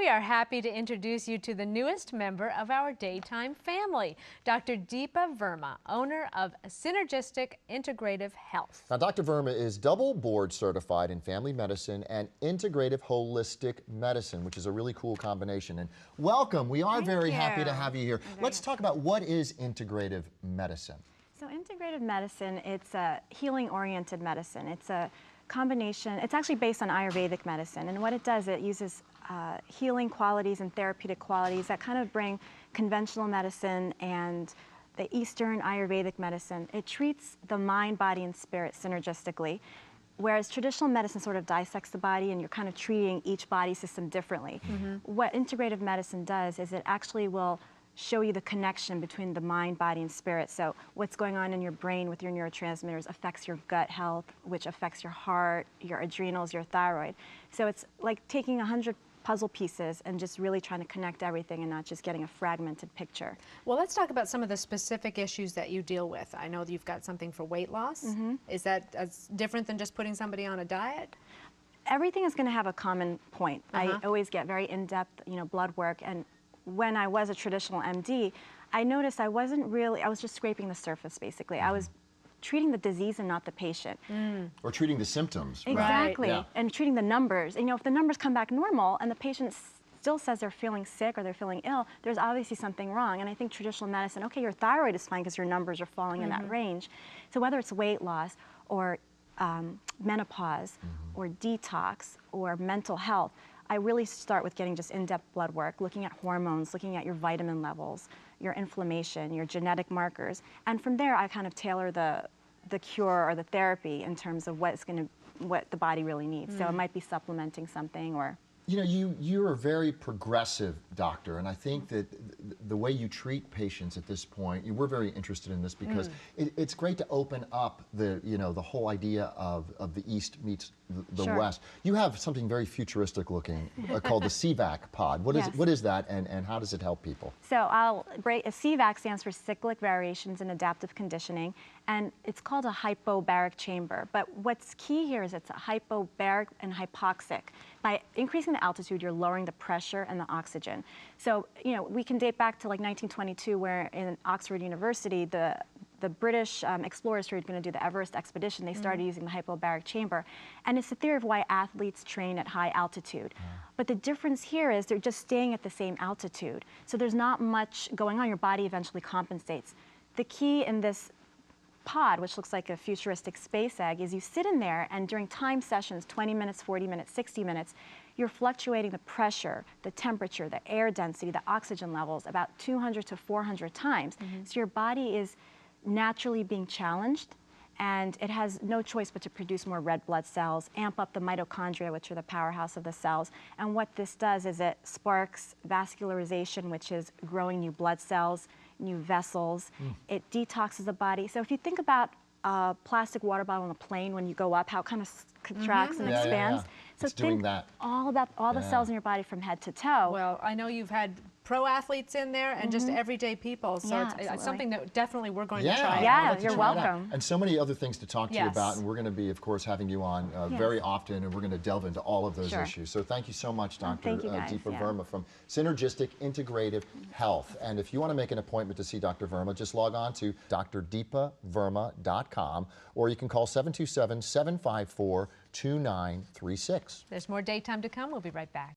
We are happy to introduce you to the newest member of our daytime family, Dr. Deepa Verma, owner of Synergistic Integrative Health. Now, Dr. Verma is double board certified in family medicine and integrative holistic medicine, which is a really cool combination. And welcome. We are very happy to have you here. Let's talk about what is integrative medicine. So integrative medicine, it's a healing-oriented medicine. It's a combination, it's actually based on Ayurvedic medicine, and what it does, it uses healing qualities and therapeutic qualities that kind of bring conventional medicine and the Eastern Ayurvedic medicine. It treats the mind, body, and spirit synergistically, whereas traditional medicine sort of dissects the body and you're kind of treating each body system differently. What integrative medicine does is it actually will show you the connection between the mind, body, and spirit. So what's going on in your brain with your neurotransmitters affects your gut health, which affects your heart, your adrenals, your thyroid. So it's like taking 100 puzzle pieces and just really trying to connect everything and not just getting a fragmented picture. Well, let's talk about some of the specific issues that you deal with. I know that you've got something for weight loss. Is that different than just putting somebody on a diet? Everything is going to have a common point. I always get very in-depth, blood work, and when I was a traditional MD, I noticed I was just scraping the surface, basically. I was treating the disease and not the patient. Or treating the symptoms. Exactly, right. And treating the numbers. And, if the numbers come back normal and the patient still says they're feeling sick or they're feeling ill, there's obviously something wrong. And I think traditional medicine, okay, your thyroid is fine because your numbers are falling in that range. So whether it's weight loss or menopause or detox or mental health, I really start with getting just in-depth blood work, looking at hormones, looking at your vitamin levels, your inflammation, your genetic markers. And from there, I kind of tailor the cure or the therapy in terms of what the body really needs. So it might be supplementing something or... You're a very progressive doctor, and I think that the way you treat patients at this point, we're very interested in this because it's great to open up the whole idea of the East meets the West. You have something very futuristic looking called the CVAC pod. What is that, and how does it help people? So CVAC stands for Cyclic Variations in Adaptive Conditioning, and it's called a hypobaric chamber. But what's key here is it's a hypobaric and hypoxic. By increasing the altitude, you're lowering the pressure and the oxygen. So, we can date back to like 1922, where in Oxford University, the British explorers who were going to do the Everest expedition, they started using the hypobaric chamber. And it's the theory of why athletes train at high altitude. But the difference here is they're just staying at the same altitude. So there's not much going on. Your body eventually compensates. The key in this pod, which looks like a futuristic space egg, is you sit in there and during time sessions, 20 minutes, 40 minutes, 60 minutes, you're fluctuating the pressure, the temperature, the air density, the oxygen levels about 200 to 400 times. So your body is naturally being challenged, and it has no choice but to produce more red blood cells, amp up the mitochondria, which are the powerhouse of the cells. And what this does is it sparks vascularization, which is growing new blood cells, new vessels. It detoxes the body. So if you think about a plastic water bottle on a plane, when you go up, how it kind of contracts and expands. So it's think doing that. all the cells in your body from head to toe. Well, I know you've had pro athletes in there and just everyday people, so it's something that definitely we're going to try. Yeah, you're welcome. And so many other things to talk to you about, and we're going to be, of course, having you on very often, and we're going to delve into all of those issues. So thank you so much, Dr. Deepa Verma from Synergistic Integrative Health. And if you want to make an appointment to see Dr. Verma, just log on to drdeepaverma.com, or you can call 727-754-2936. There's more daytime to come. We'll be right back.